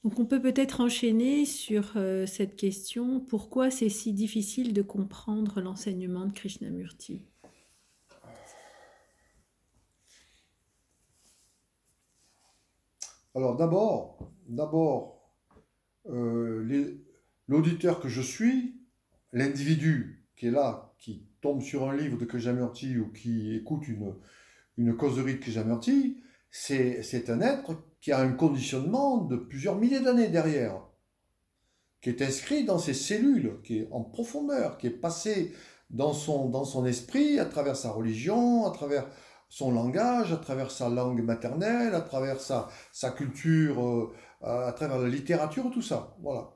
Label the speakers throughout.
Speaker 1: Donc on peut peut-être enchaîner sur cette question, pourquoi c'est si difficile de comprendre l'enseignement de Krishnamurti?
Speaker 2: Alors d'abord, l'auditeur que je suis, l'individu qui est là, qui tombe sur un livre de Krishnamurti ou qui écoute une causerie de Krishnamurti, c'est un être qui a un conditionnement de plusieurs milliers d'années derrière, qui est inscrit dans ses cellules, qui est en profondeur, qui est passé dans son esprit à travers sa religion, à travers son langage, à travers sa langue maternelle, à travers sa culture, à travers la littérature, tout ça. Voilà.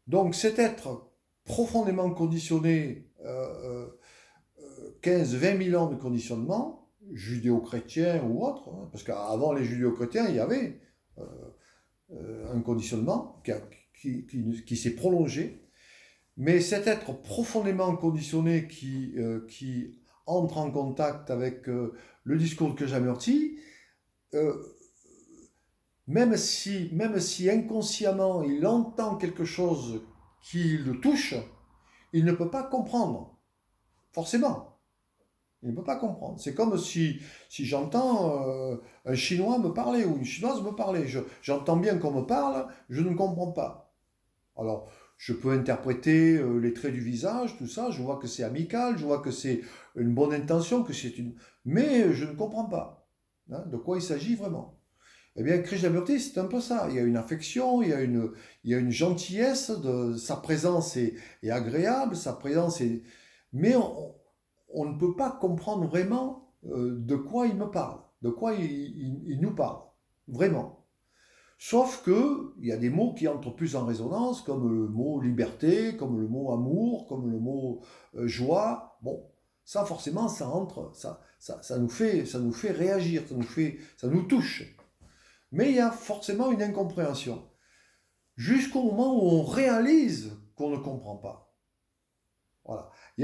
Speaker 2: Donc cet être profondément conditionné, 15-20 000 ans de conditionnement, judéo-chrétien ou autre, hein, parce qu'avant les judéo-chrétiens, il y avait euh, un conditionnement qui s'est prolongé. Mais cet être profondément conditionné qui entre en contact avec le discours de Krishnamurti, euh, même si inconsciemment il entend quelque chose qui le touche, il ne peut pas comprendre, forcément. Il ne peut pas comprendre. C'est comme si j'entends un Chinois me parler ou une Chinoise me parler. J'entends bien qu'on me parle, je ne comprends pas. Alors, je peux interpréter les traits du visage, tout ça, je vois que c'est amical, je vois que c'est une bonne intention, que c'est une... Mais je ne comprends pas hein, de quoi il s'agit vraiment. Eh bien, Krishnamurti, c'est un peu ça. Il y a une affection, il y a une gentillesse, sa présence est agréable, sa présence est... Mais on ne peut pas comprendre vraiment de quoi il me parle, de quoi il nous parle, vraiment. Sauf que il y a des mots qui entrent plus en résonance, comme le mot liberté, comme le mot amour, comme le mot joie. Bon, ça forcément, ça entre, ça nous fait réagir, ça nous touche. Mais il y a forcément une incompréhension, jusqu'au moment où on réalise qu'on ne comprend pas. Voilà. Il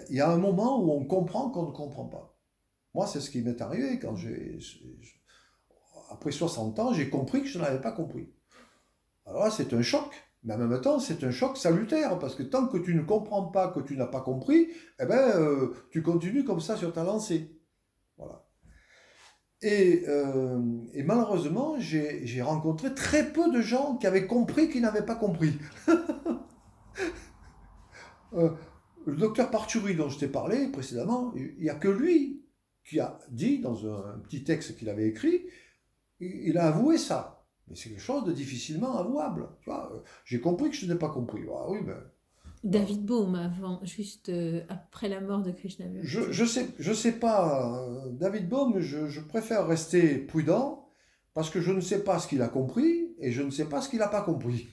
Speaker 2: y a un moment où on comprend qu'on ne comprend pas. Moi, c'est ce qui m'est arrivé quand après 60 ans, j'ai compris que je n'avais pas compris. Alors là, c'est un choc. Mais en même temps, c'est un choc salutaire, parce que tant que tu ne comprends pas, que tu n'as pas compris, eh ben, tu continues comme ça sur ta lancée. Voilà. Et malheureusement, j'ai rencontré très peu de gens qui avaient compris qu'ils n'avaient pas compris. Euh, le docteur Parturi, dont je t'ai parlé précédemment, il n'y a que lui qui a dit, dans un petit texte qu'il avait écrit, il a avoué ça. Mais c'est quelque chose de difficilement avouable. Tu vois, j'ai compris que je n'ai pas compris. Ah oui, ben, voilà.
Speaker 1: David Bohm, avant, juste après la mort de
Speaker 2: Je,
Speaker 1: Krishnamurti.
Speaker 2: je sais, je sais pas, David Bohm, je préfère rester prudent parce que je ne sais pas ce qu'il a compris et je ne sais pas ce qu'il n'a pas compris.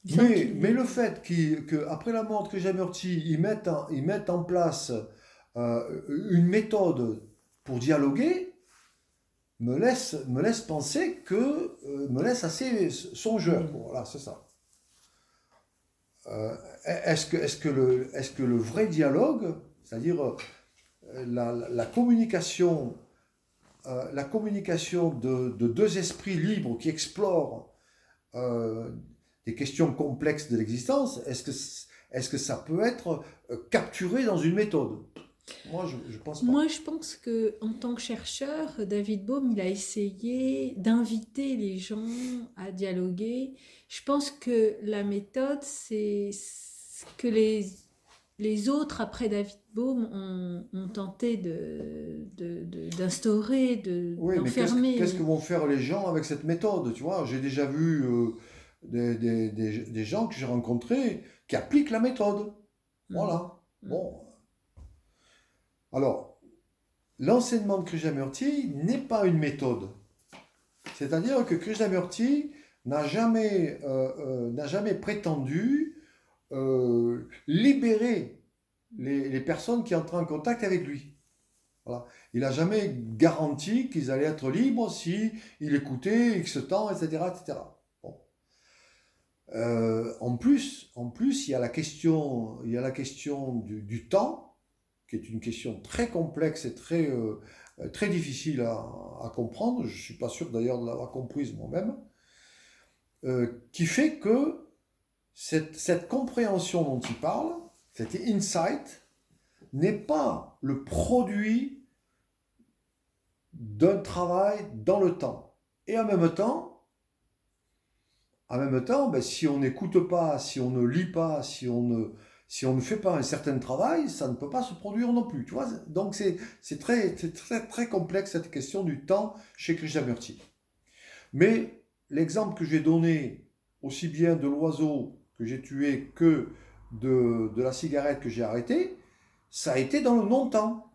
Speaker 1: Il me semble
Speaker 2: Mais
Speaker 1: qu'il...
Speaker 2: le fait qu'après la mort de Krishnamurti, ils mettent en place une méthode pour dialoguer, me laisse penser me laisse assez songeur.
Speaker 1: Hmm.
Speaker 2: Voilà, c'est ça. Est-ce que le vrai dialogue, c'est-à-dire la communication, de deux esprits libres qui explorent euh, des questions complexes de l'existence, est-ce que ça peut être capturé dans une méthode? Moi, je pense pas.
Speaker 1: Moi, je pense que en tant que chercheur, David Bohm, il a essayé d'inviter les gens à dialoguer. Je pense que la méthode, c'est ce que les autres, après David Bohm, ont tenté d'instaurer,
Speaker 2: Oui, mais qu'est-ce que
Speaker 1: d'enfermer.
Speaker 2: vont faire les gens avec cette méthode? Tu vois, j'ai déjà vu des gens que j'ai rencontrés qui appliquent la méthode.
Speaker 1: Mm,
Speaker 2: Voilà.
Speaker 1: mm,
Speaker 2: Bon. Alors, l'enseignement de Krishnamurti n'est pas une méthode. C'est-à-dire que Krishnamurti n'a jamais prétendu libérer les personnes qui entrent en contact avec lui. Voilà. Il n'a jamais garanti qu'ils allaient être libres si il écoutait X temps, etc., etc. Bon. En plus, il y a la question du temps, qui est une question très complexe et très très difficile à comprendre, je ne suis pas sûr d'ailleurs de l'avoir comprise moi-même, qui fait que cette compréhension dont il parle, cet insight, n'est pas le produit d'un travail dans le temps. Et en même temps, ben, si on n'écoute pas, si on ne lit pas, si on ne fait pas un certain travail, ça ne peut pas se produire non plus. Tu vois. Donc c'est très complexe cette question du temps chez Krishnamurti. Mais l'exemple que j'ai donné, aussi bien de l'oiseau que j'ai tué que de la cigarette que j'ai arrêtée, ça a été dans le non-temps.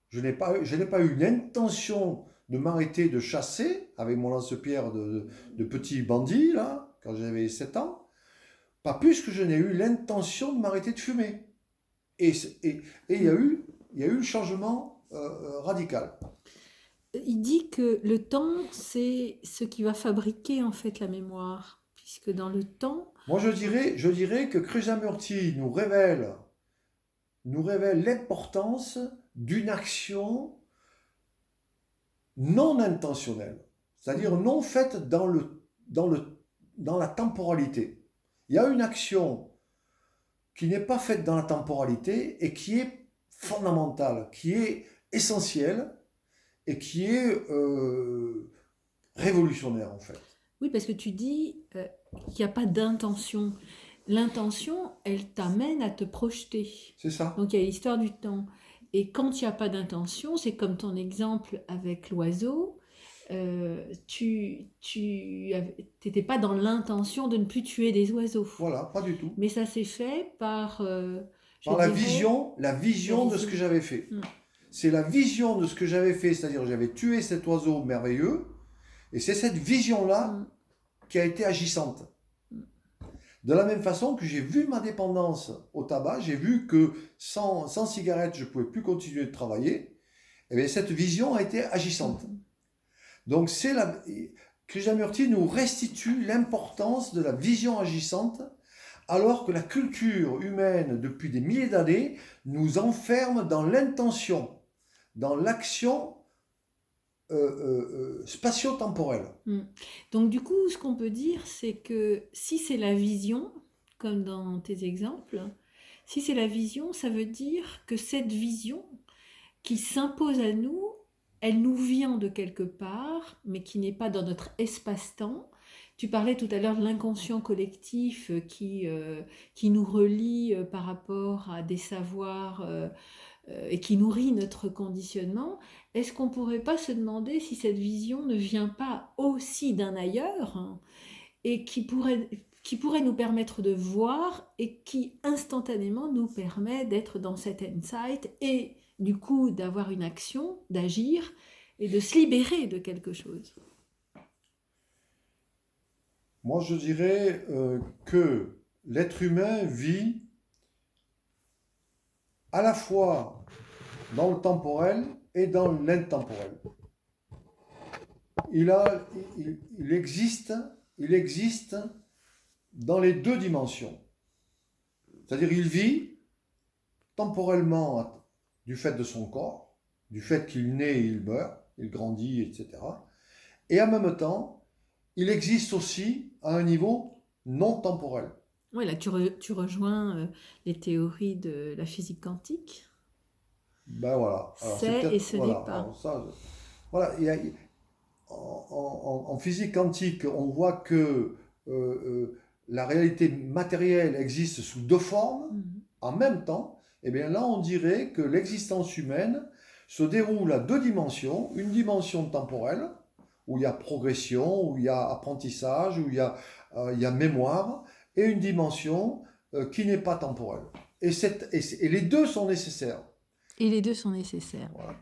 Speaker 2: Je n'ai pas eu l'intention de m'arrêter de chasser avec mon lance-pierre de petit bandit, là, quand j'avais 7 ans, pas plus que je n'ai eu l'intention de m'arrêter de fumer. Et il y a eu le changement radical.
Speaker 1: Il dit que le temps, c'est ce qui va fabriquer en fait la mémoire, puisque dans le temps...
Speaker 2: Moi, je dirais que Krishnamurti nous révèle l'importance d'une action non intentionnelle, c'est-à-dire non faite dans la temporalité. Il y a une action qui n'est pas faite dans la temporalité et qui est fondamentale, qui est essentielle et qui est révolutionnaire en fait.
Speaker 1: Oui, parce que tu dis qu'il n'y a pas d'intention. L'intention, elle t'amène à te projeter.
Speaker 2: C'est ça.
Speaker 1: Donc il y a l'histoire du temps. Et quand il n'y a pas d'intention, c'est comme ton exemple avec l'oiseau, tu n'étais pas dans l'intention de ne plus tuer des oiseaux.
Speaker 2: Voilà, pas du tout.
Speaker 1: Mais ça s'est fait par...
Speaker 2: la vision de ce que j'avais fait. C'est la vision de ce que j'avais fait, c'est-à-dire j'avais tué cet oiseau merveilleux, et c'est cette vision-là qui a été agissante. De la même façon que j'ai vu ma dépendance au tabac, j'ai vu que sans cigarette, je ne pouvais plus continuer de travailler, et bien cette vision a été agissante. Donc Krishnamurti nous restitue l'importance de la vision agissante, alors que la culture humaine, depuis des milliers d'années, nous enferme dans l'intention, dans l'action spatio-temporelle.
Speaker 1: Donc du coup, ce qu'on peut dire, c'est que si c'est la vision, comme dans tes exemples, si c'est la vision, ça veut dire que cette vision qui s'impose à nous, elle nous vient de quelque part, mais qui n'est pas dans notre espace-temps. Tu parlais tout à l'heure de l'inconscient collectif qui nous relie par rapport à des savoirs et qui nourrit notre conditionnement. Est-ce qu'on ne pourrait pas se demander si cette vision ne vient pas aussi d'un ailleurs, hein, et qui pourrait nous permettre de voir et qui instantanément nous permet d'être dans cet insight et du coup d'avoir une action, d'agir et de se libérer de quelque chose?
Speaker 2: Moi, je dirais que l'être humain vit à la fois dans le temporel et dans l'intemporel. Il existe dans les deux dimensions. C'est-à-dire il vit temporellement du fait de son corps, du fait qu'il naît et il meurt, il grandit, etc. Et en même temps, il existe aussi à un niveau non temporel.
Speaker 1: Oui, là tu rejoins les théories de la physique quantique.
Speaker 2: Ben voilà. Alors,
Speaker 1: c'est et ce n'est pas.
Speaker 2: Alors ça, voilà, en physique quantique, on voit que la réalité matérielle existe sous deux formes en même temps. Et bien là, on dirait que l'existence humaine se déroule à deux dimensions. Une dimension temporelle, où il y a progression, où il y a apprentissage, où il y a mémoire, et une dimension qui n'est pas temporelle. Et les deux sont nécessaires.
Speaker 1: Et les deux sont nécessaires.
Speaker 2: Voilà.